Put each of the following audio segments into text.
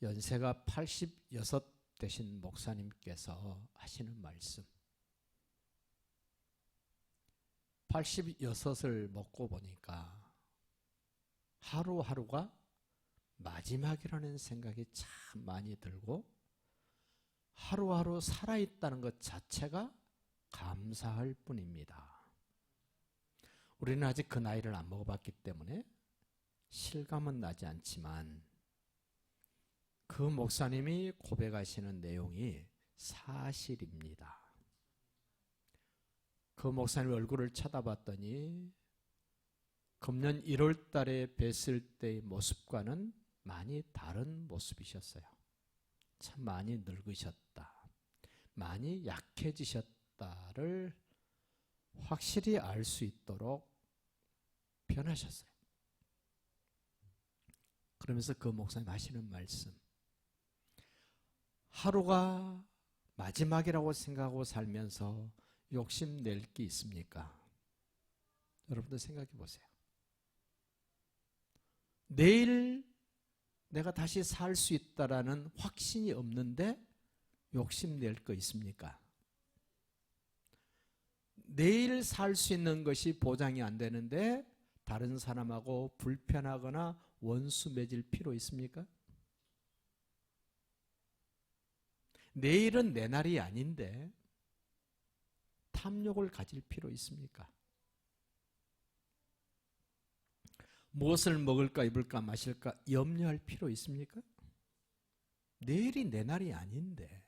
연세가 86 되신 목사님께서 하시는 말씀. 86을 먹고 보니까 하루하루가 마지막이라는 생각이 참 많이 들고 하루하루 살아있다는 것 자체가 감사할 뿐입니다. 우리는 아직 그 나이를 안 먹어봤기 때문에 실감은 나지 않지만 그 목사님이 고백하시는 내용이 사실입니다. 그 목사님 얼굴을 쳐다봤더니 금년 1월 달에 뵀을 때의 모습과는 많이 다른 모습이셨어요. 참 많이 늙으셨다, 많이 약해지셨다를 확실히 알 수 있도록 변하셨어요. 그러면서 그 목사님 하시는 말씀, 하루가 마지막이라고 생각하고 살면서 욕심낼 게 있습니까? 여러분들 생각해 보세요. 내일 내가 다시 살 수 있다라는 확신이 없는데 욕심낼 거 있습니까? 내일 살 수 있는 것이 보장이 안 되는데 다른 사람하고 불편하거나 원수 맺을 필요 있습니까? 내일은 내 날이 아닌데 탐욕을 가질 필요 있습니까? 무엇을 먹을까 입을까 마실까 염려할 필요 있습니까? 내일이 내 날이 아닌데.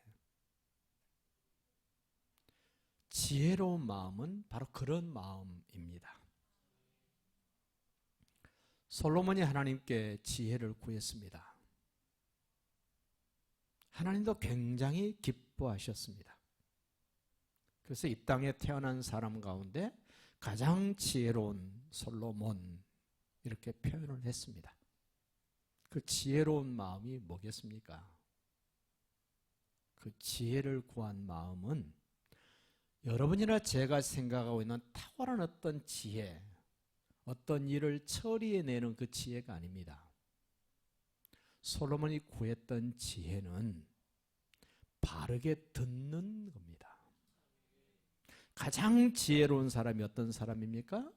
지혜로운 마음은 바로 그런 마음입니다. 솔로몬이 하나님께 지혜를 구했습니다. 하나님도 굉장히 기뻐하셨습니다. 그래서 이 땅에 태어난 사람 가운데 가장 지혜로운 솔로몬 이렇게 표현을 했습니다. 그 지혜로운 마음이 뭐겠습니까? 그 지혜를 구한 마음은 여러분이나 제가 생각하고 있는 탁월한 어떤 지혜, 어떤 일을 처리해내는 그 지혜가 아닙니다. 솔로몬이 구했던 지혜는 바르게 듣는 겁니다. 가장 지혜로운 사람이 어떤 사람입니까?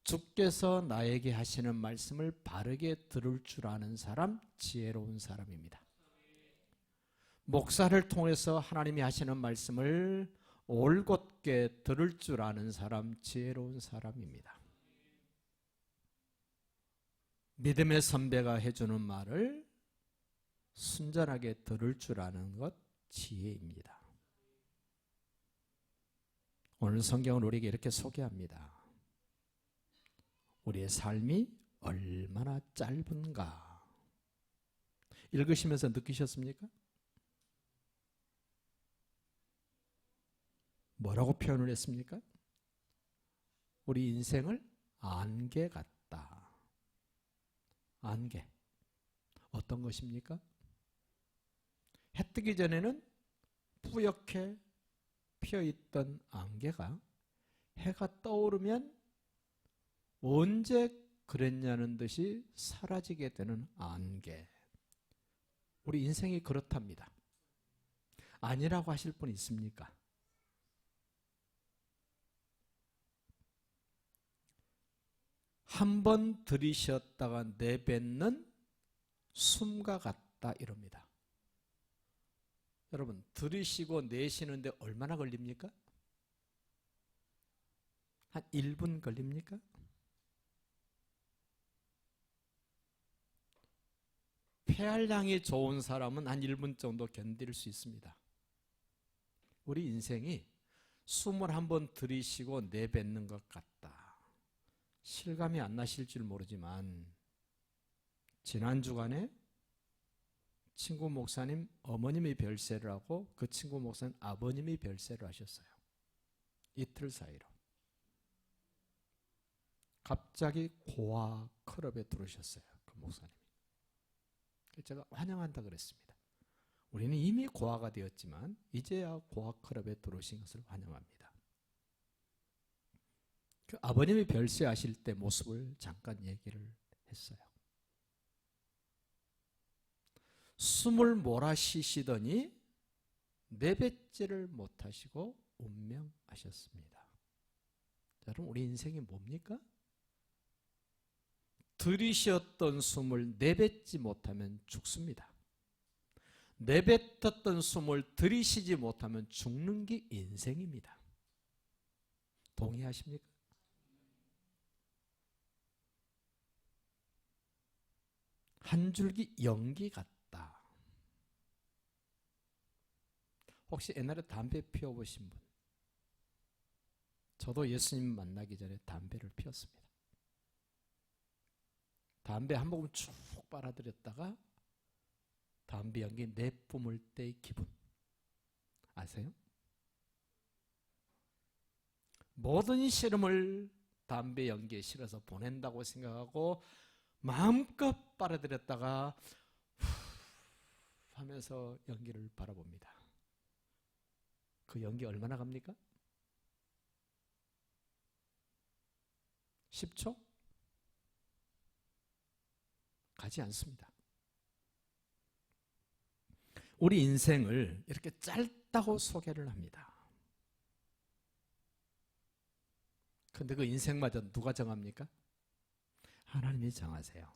주께서 나에게 하시는 말씀을 바르게 들을 줄 아는 사람, 지혜로운 사람입니다. 목사를 통해서 하나님이 하시는 말씀을 올곧게 들을 줄 아는 사람, 지혜로운 사람입니다. 믿음의 선배가 해주는 말을 순전하게 들을 줄 아는 것, 지혜입니다. 오늘 성경은 우리에게 이렇게 소개합니다. 우리의 삶이 얼마나 짧은가. 읽으시면서 느끼셨습니까? 뭐라고 표현을 했습니까? 우리 인생을 안개 같다. 안개. 어떤 것입니까? 해 뜨기 전에는 뿌옇게 피어있던 안개가 해가 떠오르면 언제 그랬냐는 듯이 사라지게 되는 안개. 우리 인생이 그렇답니다. 아니라고 하실 분 있습니까? 한 번 들이쉬었다가 내뱉는 숨과 같다 이럽니다. 여러분, 들이쉬고 내쉬는데 얼마나 걸립니까? 한 1분 걸립니까? 폐활량이 좋은 사람은 한 1분 정도 견딜 수 있습니다. 우리 인생이 숨을 한번 들이쉬고 내뱉는 것 같다. 실감이 안 나실 줄 모르지만 지난 주간에 친구 목사님 어머님이 별세를 하고 그 친구 목사님 아버님이 별세를 하셨어요. 이틀 사이로. 갑자기 고아 클럽에 들어오셨어요. 그 목사님이. 제가 환영한다 그랬습니다. 우리는 이미 고아가 되었지만 이제야 고아 클럽에 들어오신 것을 환영합니다. 그 아버님이 별세하실 때 모습을 잠깐 얘기를 했어요. 숨을 몰아쉬시더니 내뱉지를 못하시고 운명하셨습니다. 여러분, 우리 인생이 뭡니까? 들이쉬었던 숨을 내뱉지 못하면 죽습니다. 내뱉었던 숨을 들이쉬지 못하면 죽는 게 인생입니다. 동의하십니까? 한 줄기 연기 같다. 혹시 옛날에 담배 피워보신 분? 저도 예수님 만나기 전에 담배를 피웠습니다. 담배 한 모금 쭉 빨아들였다가 담배 연기 내뿜을 때의 기분 아세요? 모든 시름을 담배 연기에 실어서 보낸다고 생각하고 마음껏 빨아들였다가 후 하면서 연기를 바라봅니다. 그 연기 얼마나 갑니까? 10초? 가지 않습니다. 우리 인생을 이렇게 짧다고 소개를 합니다. 근데 그 인생마저 누가 정합니까? 하나님이 정하세요.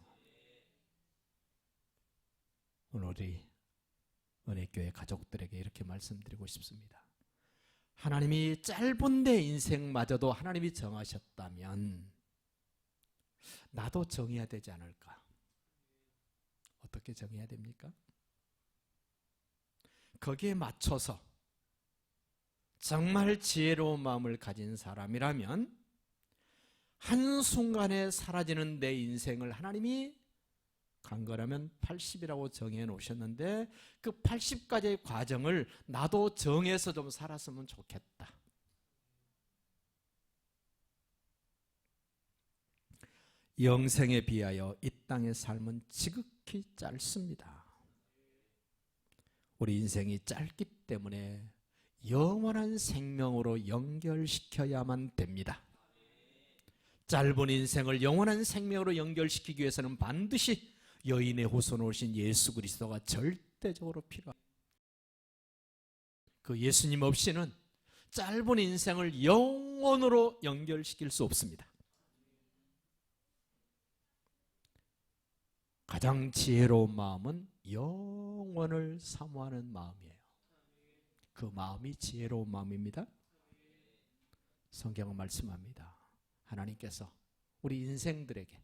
오늘 우리 은혜교회 가족들에게 이렇게 말씀드리고 싶습니다. 하나님이 짧은 내 인생마저도 하나님이 정하셨다면 나도 정해야 되지 않을까? 어떻게 정해야 됩니까? 거기에 맞춰서 정말 지혜로운 마음을 가진 사람이라면 한순간에 사라지는 내 인생을 하나님이 간거라면 80이라고 정해 놓으셨는데 그 80까지의 과정을 나도 정해서 좀 살았으면 좋겠다. 영생에 비하여 이 땅의 삶은 지극히 짧습니다. 우리 인생이 짧기 때문에 영원한 생명으로 연결시켜야만 됩니다. 짧은 인생을 영원한 생명으로 연결시키기 위해서는 반드시 여인의 후손으로 오신 예수 그리스도가 절대적으로 필요합니다. 그 예수님 없이는 짧은 인생을 영원으로 연결시킬 수 없습니다. 가장 지혜로운 마음은 영원을 사모하는 마음이에요. 그 마음이 지혜로운 마음입니다. 성경은 말씀합니다. 하나님께서 우리 인생들에게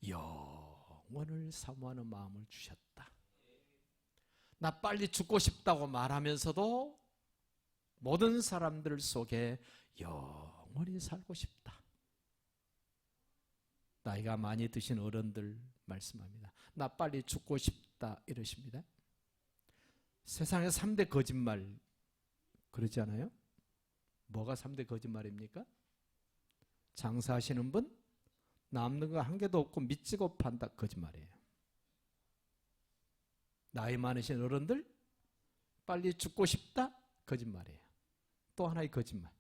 영원을 사모하는 마음을 주셨다. 나 빨리 죽고 싶다고 말하면서도 모든 사람들 속에 영원히 살고 싶다. 나이가 많이 드신 어른들 말씀합니다. 나 빨리 죽고 싶다 이러십니다. 세상에 3대 거짓말 그러지 않아요? 뭐가 3대 거짓말입니까? 장사하시는 분 남는 거 한 개도 없고 미치고 판다 거짓말이에요. 나이 많으신 어른들 빨리 죽고 싶다 거짓말이에요. 또 하나의 거짓말.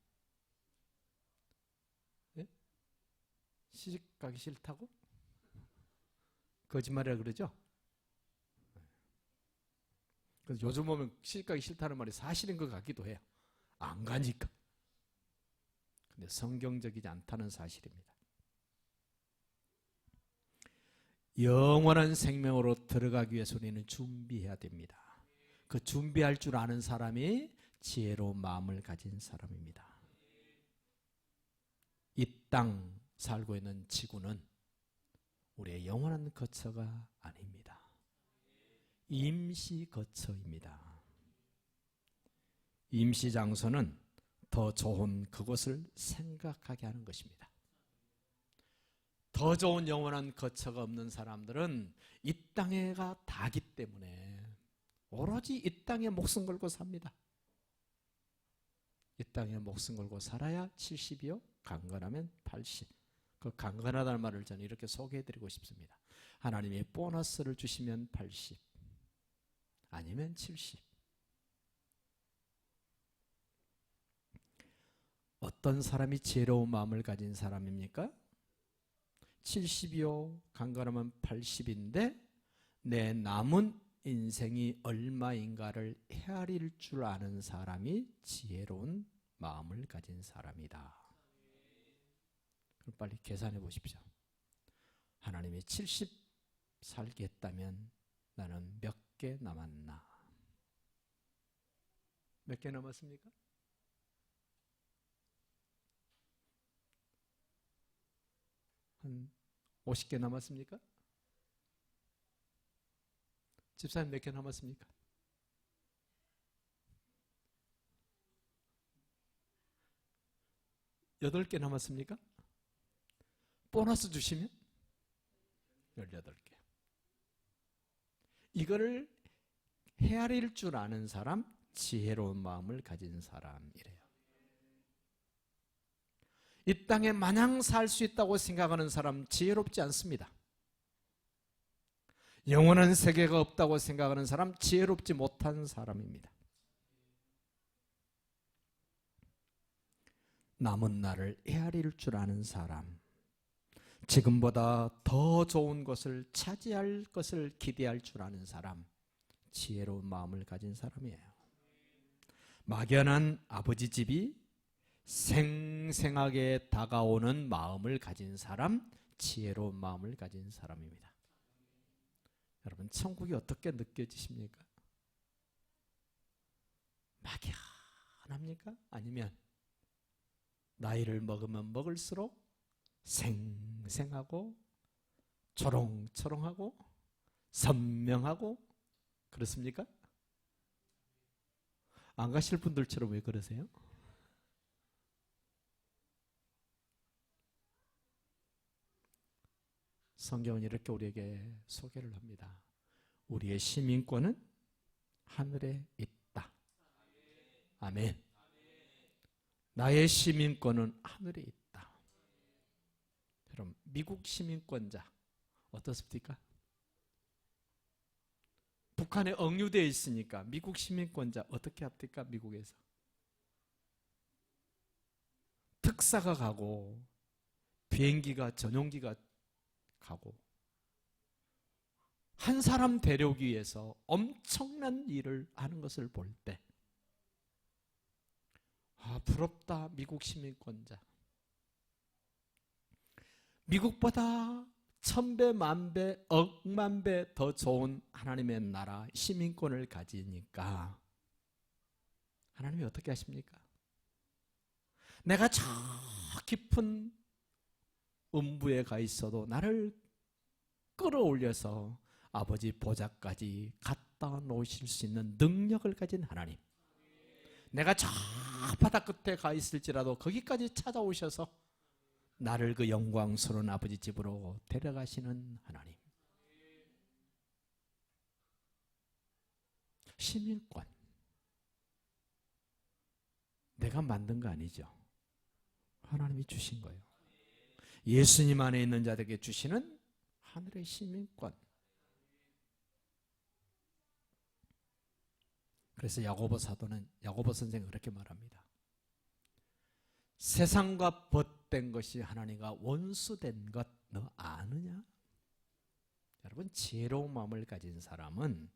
네? 시집 가기 싫다고? 거짓말이라 그러죠? 그래서 요즘 보면 시집 가기 싫다는 말이 사실인 것 같기도 해요. 안 가니까. 근데 성경적이지 않다는 사실입니다. 영원한 생명으로 들어가기 위해서 우리는 준비해야 됩니다. 그 준비할 줄 아는 사람이 지혜로운 마음을 가진 사람입니다. 이 땅 살고 있는 지구는 우리의 영원한 거처가 아닙니다. 임시 거처입니다. 임시 장소는 더 좋은 그곳을 생각하게 하는 것입니다. 더 좋은 영원한 거처가 없는 사람들은 이 땅에가 다기 때문에 오로지 이 땅에 목숨 걸고 삽니다. 이 땅에 목숨 걸고 살아야 70이요 강건하면 80. 그 강건하다는 말을 저는 이렇게 소개해드리고 싶습니다. 하나님이 보너스를 주시면 80 아니면 70. 어떤 사람이 지혜로운 마음을 가진 사람입니까? 70이요 강건하면 80인데 내 남은 인생이 얼마인가를 헤아릴 줄 아는 사람이 지혜로운 마음을 가진 사람이다. 그럼 빨리 계산해 보십시오. 하나님이 70 살게 했다면 나는 몇 개 남았나? 몇 개 남았습니까? 한 50개 남았습니까? 집사님 몇 개 남았습니까? 8개 남았습니까? 보너스 주시면 18개. 이거를 헤아릴 줄 아는 사람, 지혜로운 마음을 가진 사람이래요. 이 땅에 마냥 살 수 있다고 생각하는 사람 지혜롭지 않습니다. 영원한 세계가 없다고 생각하는 사람 지혜롭지 못한 사람입니다. 남은 날을 헤아릴 줄 아는 사람, 지금보다 더 좋은 것을 차지할 것을 기대할 줄 아는 사람, 지혜로운 마음을 가진 사람이에요. 막연한 아버지 집이 생생하게 다가오는 마음을 가진 사람, 지혜로운 마음을 가진 사람입니다. 여러분, 천국이 어떻게 느껴지십니까? 막연합니까? 아니면 나이를 먹으면 먹을수록 생생하고 초롱초롱하고 선명하고 그렇습니까? 안 가실 분들처럼 왜 그러세요? 성경은 이렇게 우리에게 소개를 합니다. 우리의 시민권은 하늘에 있다. 아멘. 나의 시민권은 하늘에 있다. 여러분, 미국 시민권자 어떻습니까? 북한에 억류되어 있으니까 미국 시민권자 어떻게 합니까? 미국에서 특사가 가고 비행기가 전용기가 가고 한 사람 데려오기 위해서 엄청난 일을 하는 것을 볼 때 부럽다. 미국 시민권자. 미국보다 1000배, 만배, 억만 배 더 좋은 하나님의 나라 시민권을 가지니까 하나님이 어떻게 하십니까? 내가 저 깊은 음부에 가 있어도 나를 끌어올려서 아버지 보좌까지 갖다 놓으실 수 있는 능력을 가진 하나님. 내가 저 바다 끝에 가 있을지라도 거기까지 찾아오셔서 나를 그 영광스러운 아버지 집으로 데려가시는 하나님. 시민권. 내가 만든 거 아니죠. 하나님이 주신 거예요. 예수님 안에 있는 자들에게 주시는 하늘의 시민권. 그래서 야고보 사도는, 야고보 선생은 그렇게 말합니다. 세상과 벗된 것이 하나님과 원수된 것 너 아느냐? 여러분, 지혜로운 마음을 가진 사람은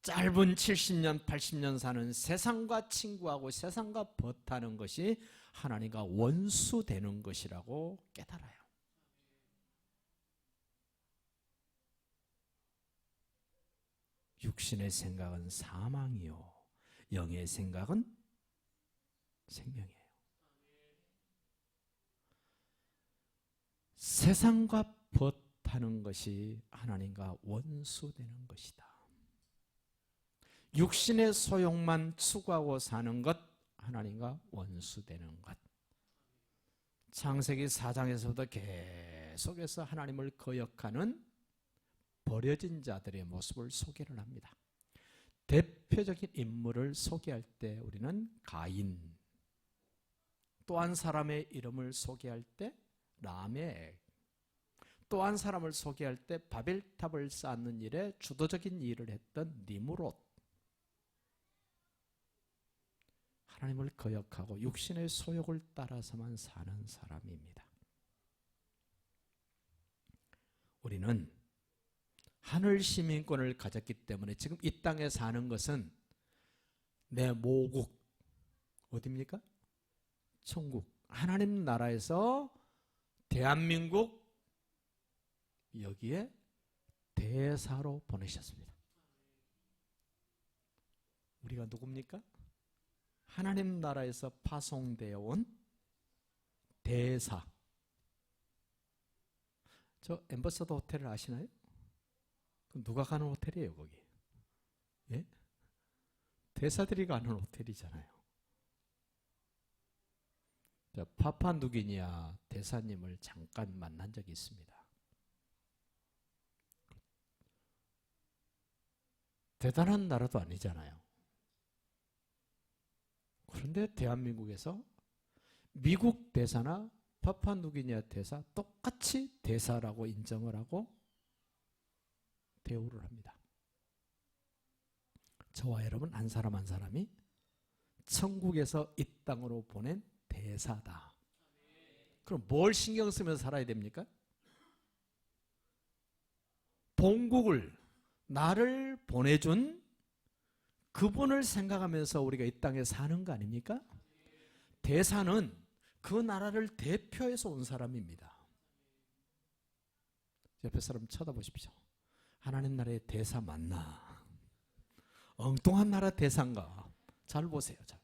짧은 70년, 80년 사는 세상과 친구하고 세상과 벗하는 것이 하나님과 원수되는 것이라고 깨달아요. 육신의 생각은 사망이요 영의 생각은 생명이에요. 세상과 벗하는 것이 하나님과 원수되는 것이다. 육신의 소욕만 추구하고 사는 것 하나님과 원수되는 것. 창세기 4장에서부터 계속해서 하나님을 거역하는 버려진 자들의 모습을 소개를 합니다. 대표적인 인물을 소개할 때 우리는 가인, 또 한 사람의 이름을 소개할 때 라멕, 또 한 사람을 소개할 때 바벨탑을 쌓는 일에 주도적인 일을 했던 니므롯. 하나님을 거역하고 육신의 소욕을 따라서만 사는 사람입니다. 우리는 하늘 시민권을 가졌기 때문에 지금 이 땅에 사는 것은 내 모국, 어디입니까? 천국, 하나님 나라에서 대한민국 여기에 대사로 보내셨습니다. 우리가 누굽니까? 하나님 나라에서 파송되어 온 대사. 저 엠버서더 호텔을 아시나요? 그럼 누가 가는 호텔이에요, 거기? 예? 대사들이 가는 호텔이잖아요. 자, 파푸아뉴기니아 대사님을 잠깐 만난 적이 있습니다. 대단한 나라도 아니잖아요. 그런데 대한민국에서 미국 대사나 파푸아뉴기니아 대사 똑같이 대사라고 인정을 하고 대우를 합니다. 저와 여러분 한 사람 한 사람이 천국에서 이 땅으로 보낸 대사다. 그럼 뭘 신경 쓰면서 살아야 됩니까? 본국을, 나를 보내준 그분을 생각하면서 우리가 이 땅에 사는 거 아닙니까? 대사는 그 나라를 대표해서 온 사람입니다. 옆에 사람 쳐다보십시오. 하나님 나라의 대사 맞나? 엉뚱한 나라 대사인가? 잘 보세요. 잘.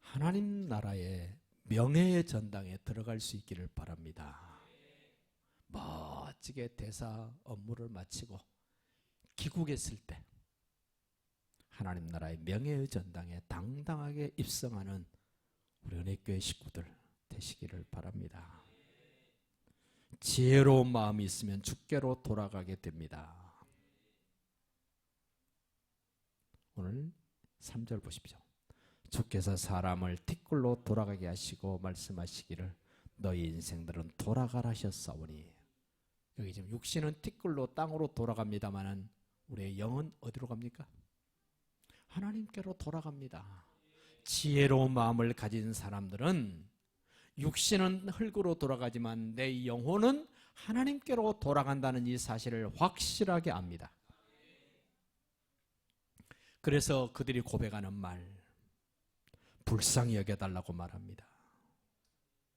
하나님 나라의 명예의 전당에 들어갈 수 있기를 바랍니다. 멋지게 대사 업무를 마치고 귀국했을 때 하나님 나라의 명예의 전당에 당당하게 입성하는 우리 은혜교회 식구들 되시기를 바랍니다. 지혜로운 마음이 있으면 주께로 돌아가게 됩니다. 오늘 3절 보십시오. 주께서 사람을 티끌로 돌아가게 하시고 말씀하시기를 너희 인생들은 돌아가라 하셨사오니. 여기 지금 육신은 티끌로 땅으로 돌아갑니다마는 우리의 영은 어디로 갑니까? 하나님께로 돌아갑니다. 지혜로운 마음을 가진 사람들은 육신은 흙으로 돌아가지만 내 영혼은 하나님께로 돌아간다는 이 사실을 확실하게 압니다. 그래서 그들이 고백하는 말, 불쌍히 여겨달라고 말합니다.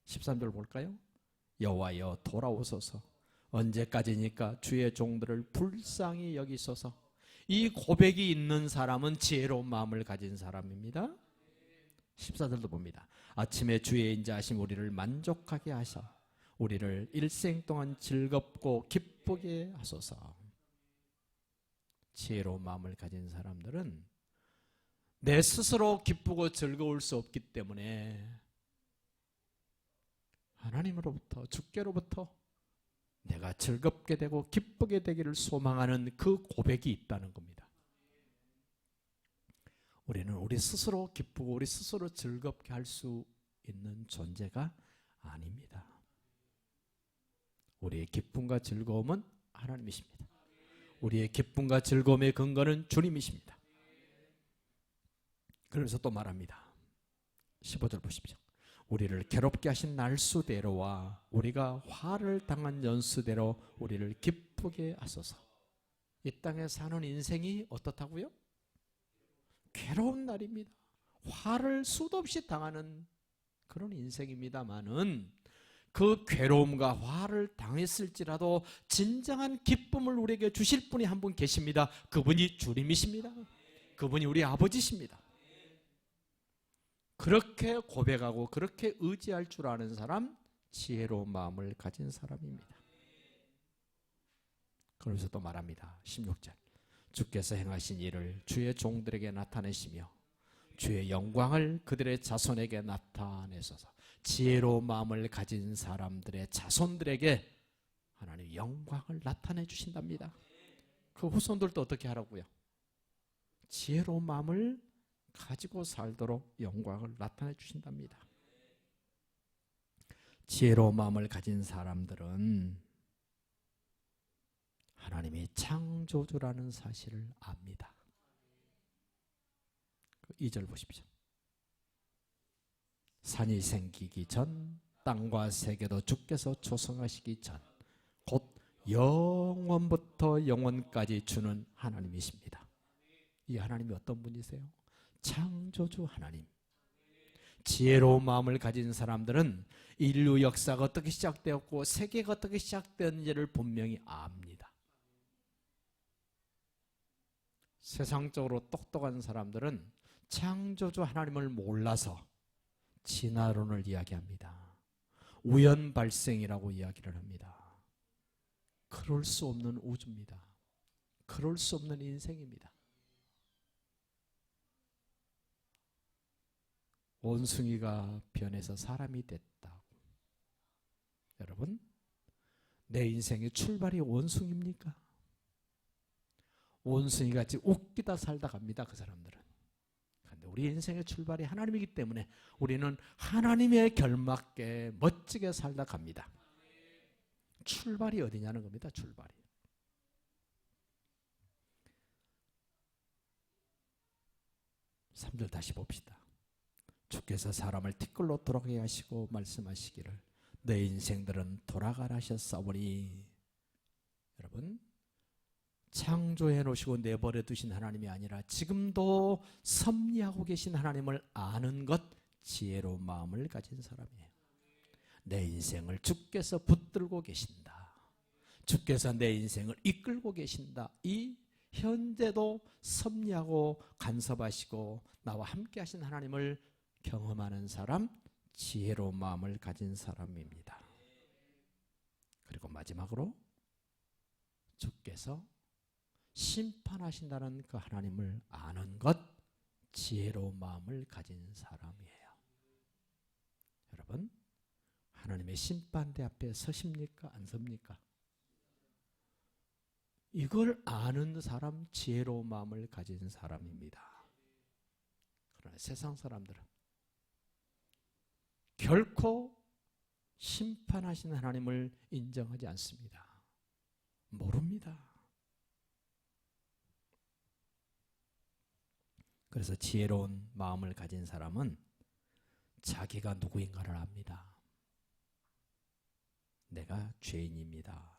13절 볼까요? 여호와여 돌아오소서. 언제까지니까 주의 종들을 불쌍히 여기소서. 이 고백이 있는 사람은 지혜로운 마음을 가진 사람입니다. 14절도 봅니다. 아침에 주의 인자하심 우리를 만족하게 하사 우리를 일생 동안 즐겁고 기쁘게 하소서. 지혜로운 마음을 가진 사람들은 내 스스로 기쁘고 즐거울 수 없기 때문에 하나님으로부터, 주께로부터 내가 즐겁게 되고 기쁘게 되기를 소망하는 그 고백이 있다는 겁니다. 우리는 우리 스스로 기쁘고 우리 스스로 즐겁게 할 수 있는 존재가 아닙니다. 우리의 기쁨과 즐거움은 하나님이십니다. 우리의 기쁨과 즐거움의 근거는 주님이십니다. 그러면서 또 말합니다. 15절 보십시오. 우리를 괴롭게 하신 날수대로와 우리가 화를 당한 연수대로 우리를 기쁘게 하소서. 이 땅에 사는 인생이 어떻다고요? 괴로운 날입니다. 화를 수도 없이 당하는 그런 인생입니다마는 그 괴로움과 화를 당했을지라도 진정한 기쁨을 우리에게 주실 분이 한 분 계십니다. 그분이 주님이십니다. 그분이 우리 아버지십니다. 그렇게 고백하고 그렇게 의지할 줄 아는 사람, 지혜로운 마음을 가진 사람입니다. 그러면서 또 말합니다. 16절. 주께서 행하신 일을 주의 종들에게 나타내시며 주의 영광을 그들의 자손에게 나타내소서. 지혜로운 마음을 가진 사람들의 자손들에게 하나님 영광을 나타내 주신답니다. 그 후손들도 어떻게 하라고요? 지혜로운 마음을 가지고 살도록 영광을 나타내 주신답니다. 지혜로운 마음을 가진 사람들은 하나님이 창조주라는 사실을 압니다. 2절 보십시오. 산이 생기기 전 땅과 세계도 주께서 조성하시기 전 곧 영원부터 영원까지 주는 하나님이십니다. 이 하나님이 어떤 분이세요? 창조주 하나님. 지혜로운 마음을 가진 사람들은 인류 역사가 어떻게 시작되었고 세계가 어떻게 시작되었는지를 분명히 압니다. 세상적으로 똑똑한 사람들은 창조주 하나님을 몰라서 진화론을 이야기합니다. 우연 발생이라고 이야기를 합니다. 그럴 수 없는 우주입니다. 그럴 수 없는 인생입니다. 원숭이가 변해서 사람이 됐다고. 여러분, 내 인생의 출발이 원숭이입니까? 원숭이같이 웃기다 살다 갑니다. 그 사람들은. 그런데 우리 인생의 출발이 하나님이기 때문에 우리는 하나님의 결맞게 멋지게 살다 갑니다. 출발이 어디냐는 겁니다. 출발이. 3절 다시 봅시다. 주께서 사람을 티끌로 돌아가게 하시고 말씀하시기를 내 인생들은 돌아가라 하셨사오니. 여러분, 창조해 놓으시고 내버려 두신 하나님이 아니라 지금도 섭리하고 계신 하나님을 아는 것, 지혜로운 마음을 가진 사람이에요. 내 인생을 주께서 붙들고 계신다. 주께서 내 인생을 이끌고 계신다. 이 현재도 섭리하고 간섭하시고 나와 함께 하신 하나님을 경험하는 사람, 지혜로운 마음을 가진 사람입니다. 그리고 마지막으로 주께서 심판하신다는 그 하나님을 아는 것, 지혜로운 마음을 가진 사람이에요. 여러분, 하나님의 심판대 앞에 서십니까? 안 섭니까? 이걸 아는 사람, 지혜로운 마음을 가진 사람입니다. 그러나 세상 사람들은 결코 심판하신 하나님을 인정하지 않습니다. 모릅니다. 그래서 지혜로운 마음을 가진 사람은 자기가 누구인가를 압니다. 내가 죄인입니다.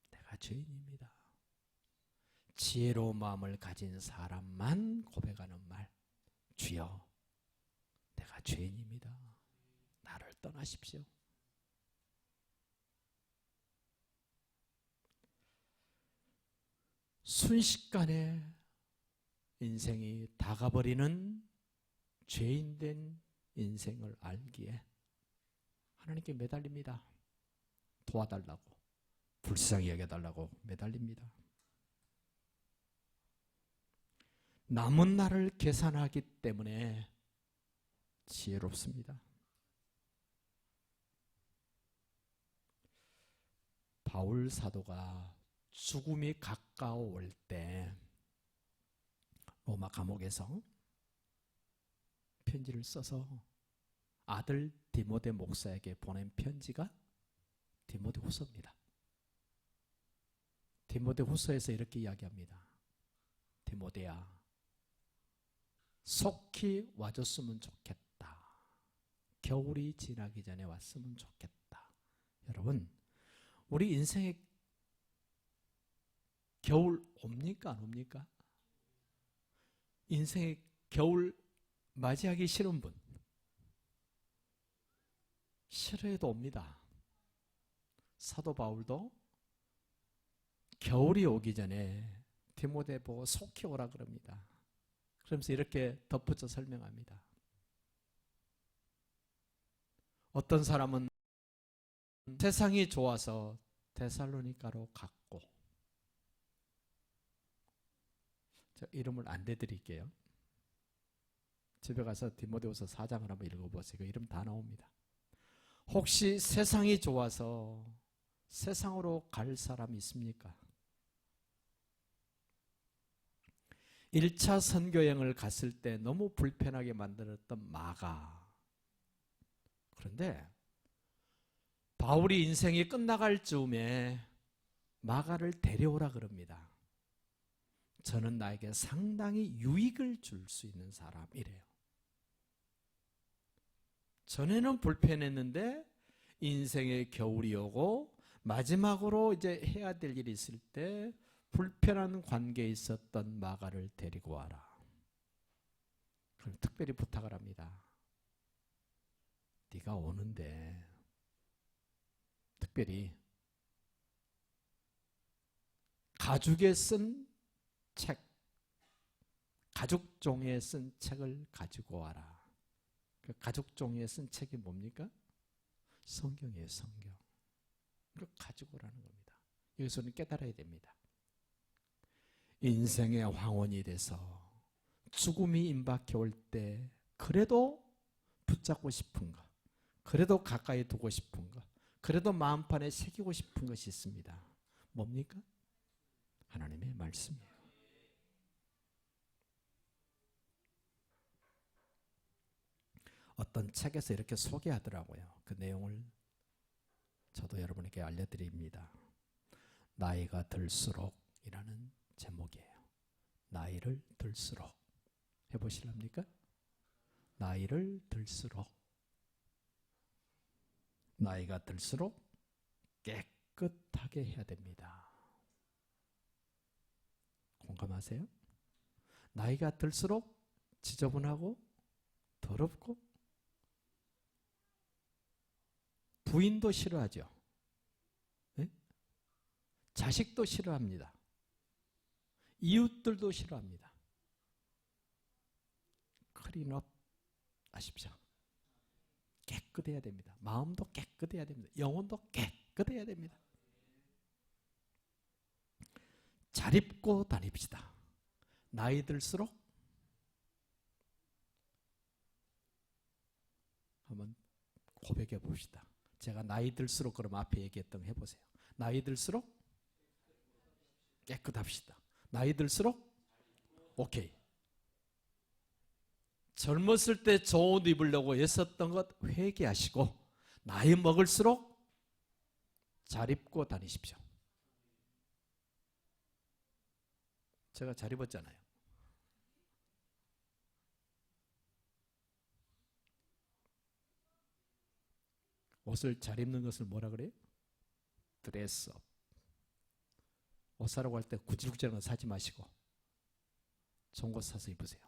내가 죄인입니다. 지혜로운 마음을 가진 사람만 고백하는 말, 주여, 내가 죄인입니다. 나를 떠나십시오. 순식간에 인생이 다 가버리는 죄인된 인생을 알기에 하나님께 매달립니다. 도와달라고, 불쌍히 여겨달라고 매달립니다. 남은 날을 계산하기 때문에 지혜롭습니다. 바울 사도가 죽음이 가까워올 때 로마 감옥에서 편지를 써서 아들 디모데 목사에게 보낸 편지가 디모데후서입니다. 디모데후서에서 이렇게 이야기합니다. 디모데야, 속히 와줬으면 좋겠다. 겨울이 지나기 전에 왔으면 좋겠다. 여러분, 우리 인생에 겨울 옵니까? 안 옵니까? 인생의 겨울 맞이하기 싫은 분, 싫어해도 옵니다. 사도 바울도 겨울이 오기 전에 디모데 보고 속히 오라 그럽니다. 그러면서 이렇게 덧붙여 설명합니다. 어떤 사람은 세상이 좋아서 데살로니가로 갔고, 저 이름을 안 대드릴게요. 집에 가서 디모데후서 4장을 한번 읽어보세요. 그 이름 다 나옵니다. 혹시 세상이 좋아서 세상으로 갈 사람이 있습니까? 1차 선교여행을 갔을 때 너무 불편하게 만들었던 마가. 그런데 바울이 인생이 끝나갈 즈음에 마가를 데려오라 그럽니다. 저는 나에게 상당히 유익을 줄 수 있는 사람이래요. 전에는 불편했는데 인생의 겨울이 오고 마지막으로 이제 해야 될 일이 있을 때 불편한 관계에 있었던 마가를 데리고 와라. 그럼 특별히 부탁을 합니다. 네가 오는데 특별히 가죽에 쓴 책, 가죽 종이에 쓴 책을 가지고 와라. 그 가죽 종이에 쓴 책이 뭡니까? 성경이에요, 성경. 그걸 가지고 오라는 겁니다. 여기서는 깨달아야 됩니다. 인생의 황혼이 돼서 죽음이 임박해 올 때 그래도 붙잡고 싶은 것, 그래도 가까이 두고 싶은 것, 그래도 마음판에 새기고 싶은 것이 있습니다. 뭡니까? 하나님의 말씀이에요. 어떤 책에서 이렇게 소개하더라고요. 그 내용을 저도 여러분에게 알려드립니다. 나이가 들수록 이라는 제목이에요. 나이를 들수록. 해보실랍니까? 나이를 들수록. 나이가 들수록 깨끗하게 해야 됩니다. 공감하세요? 나이가 들수록 지저분하고 더럽고 부인도 싫어하죠. 네? 자식도 싫어합니다. 이웃들도 싫어합니다. 클린업 하십시오. 깨끗해야 됩니다. 마음도 깨끗해야 됩니다. 영혼도 깨끗해야 됩니다. 잘 입고 다닙시다. 나이 들수록 한번 고백해 봅시다. 제가 나이 들수록 그럼 앞에 얘기했던 거 해보세요. 나이 들수록 깨끗합시다. 나이 들수록 오케이. 젊었을 때 좋은 옷 입으려고 애썼던 것 회개하시고 나이 먹을수록 잘 입고 다니십시오. 제가 잘 입었잖아요. 옷을 잘 입는 것을 뭐라 그래요? 드레스업. 옷 사러 갈 때 구질구질한 거 사지 마시고 좋은 거 사서 입으세요.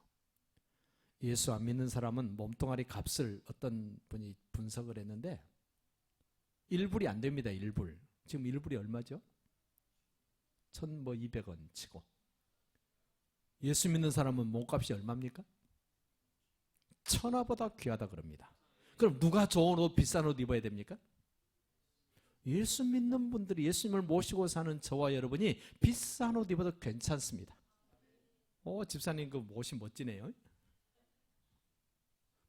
예수 안 믿는 사람은 몸뚱아리 값을 어떤 분이 분석을 했는데 1불이 안 됩니다. 1불. 지금 1불이 얼마죠? 1,200원 치고. 예수 믿는 사람은 몸값이 얼마입니까? 천하보다 귀하다 그럽니다. 그럼 누가 좋은 옷, 비싼 옷 입어야 됩니까? 예수 믿는 분들이 예수님을 모시고 사는 저와 여러분이 비싼 옷 입어도 괜찮습니다. 집사님 그 옷이 멋지네요.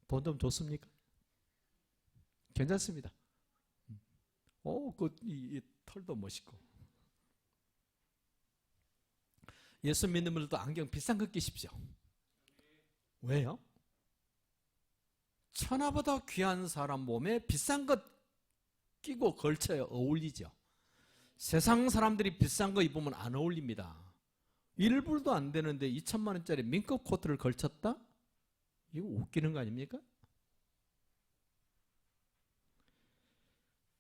돈 좀 줬습니까? 괜찮습니다. 이 털도 멋있고. 예수 믿는 분들도 안경 비싼 거 끼십시오. 왜요? 천하보다 귀한 사람 몸에 비싼 것 끼고 걸쳐야 어울리죠. 세상 사람들이 비싼 거 입으면 안 어울립니다. 1불도 안 되는데 2천만 원짜리 민급 코트를 걸쳤다? 이거 웃기는 거 아닙니까?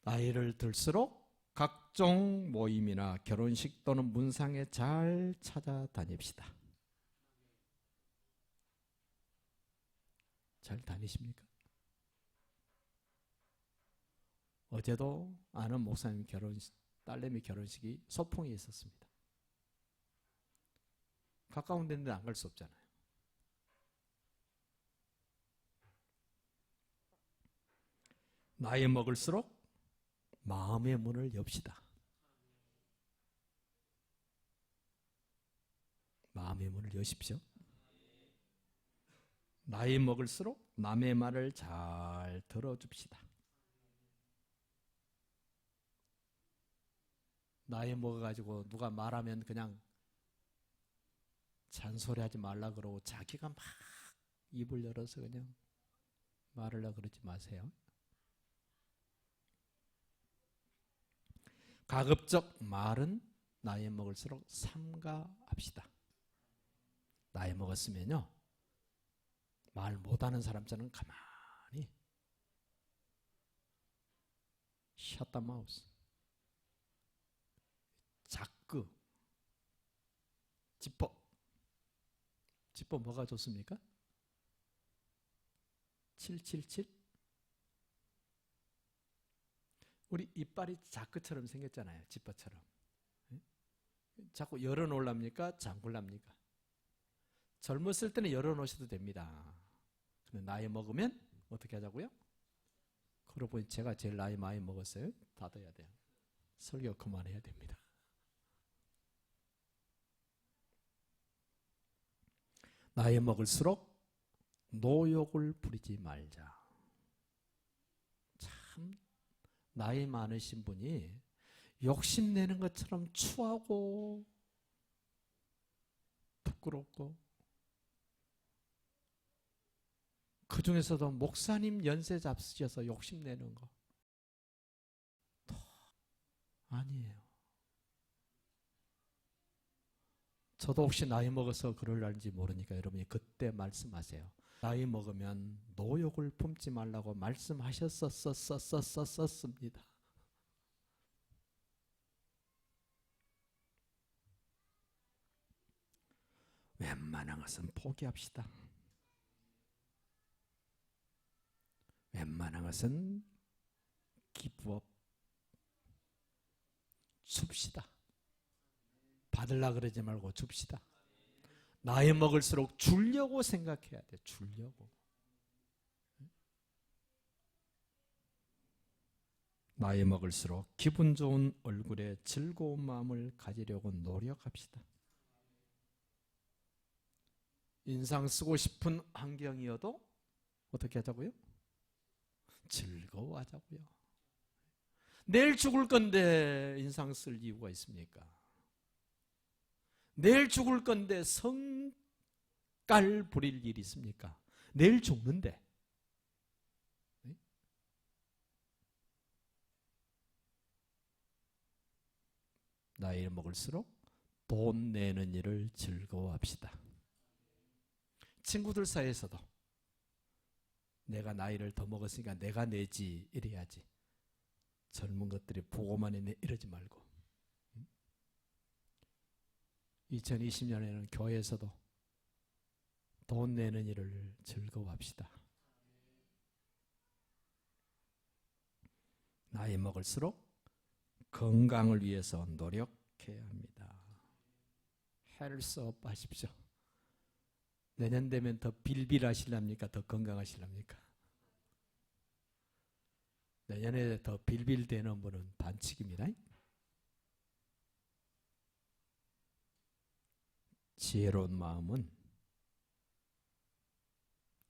나이를 들수록 각종 모임이나 결혼식 또는 문상에 잘 찾아다닙시다. 잘 다니십니까? 어제도 아는 목사님 딸내미 결혼식이 소풍에 있었습니다. 가까운 데인데 안 갈 수 없잖아요. 나이 먹을수록 마음의 문을 엽시다. 마음의 문을 여십시오. 나이 먹을수록 남의 말을 잘 들어줍시다. 나이 먹어가지고 누가 말하면 그냥 잔소리하지 말라 그러고 자기가 막 입을 열어서 그냥 말하려고 그러지 마세요. 가급적 말은 나이 먹을수록 삼가합시다. 나이 먹었으면요 말 못하는 사람처럼 가만히 Shut the mouth. 자크. 지퍼. 지퍼 뭐가 좋습니까? 777? 우리 이빨이 자크처럼 생겼잖아요. 지퍼처럼. 자꾸 열어놓으랍니까? 잠글랍니까? 젊었을 때는 열어놓으셔도 됩니다. 근데 나이 먹으면 어떻게 하자고요? 그러고 보니 제가 제일 나이 많이 먹었어요. 닫아야 돼요. 설교 그만해야 됩니다. 나이 먹을수록 노욕을 부리지 말자. 참 나이 많으신 분이 욕심내는 것처럼 추하고 부끄럽고, 그 중에서도 목사님 연세 잡수셔서 욕심내는 거 아니에요. 저도 혹시 나이 먹어서 그럴는지 모르니까 여러분이 그때 말씀하세요. 나이 먹으면 노욕을 품지 말라고 말씀하셨었습니다. 웬만한 것은 포기합시다. 웬만한 것은 기부업 줍시다. 받으려고 그러지 말고 줍시다. 나이 먹을수록 주려고 생각해야 돼. 주려고. 나이 먹을수록 기분 좋은 얼굴에 즐거운 마음을 가지려고 노력합시다. 인상 쓰고 싶은 환경이어도 어떻게 하자고요? 즐거워하자고요. 내일 죽을 건데 인상 쓸 이유가 있습니까? 내일 죽을 건데 성깔 부릴 일이 있습니까? 내일 죽는데. 나이를 먹을수록 돈 내는 일을 즐거워합시다. 친구들 사이에서도 내가 나이를 더 먹었으니까 내가 내지 이래야지. 젊은 것들이 보고만 있네 이러지 말고. 2020년에는 교회에서도 돈 내는 일을 즐거워합시다. 나이 먹을수록 건강을 위해서 노력해야 합니다. 헬스업 하십시오. 내년 되면 더 빌빌하실랍니까? 더 건강하실랍니까? 내년에 더 빌빌대는 분은 반칙입니다. 지혜로운 마음은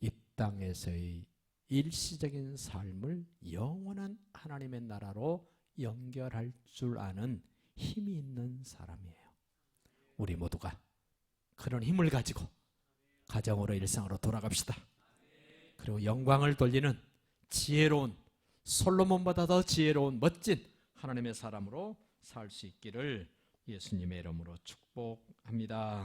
이 땅에서의 일시적인 삶을 영원한 하나님의 나라로 연결할 줄 아는 힘이 있는 사람이에요. 우리 모두가 그런 힘을 가지고 가정으로 일상으로 돌아갑시다. 그리고 영광을 돌리는 지혜로운, 솔로몬보다 더 지혜로운 멋진 하나님의 사람으로 살 수 있기를 예수님의 이름으로 축복합니다.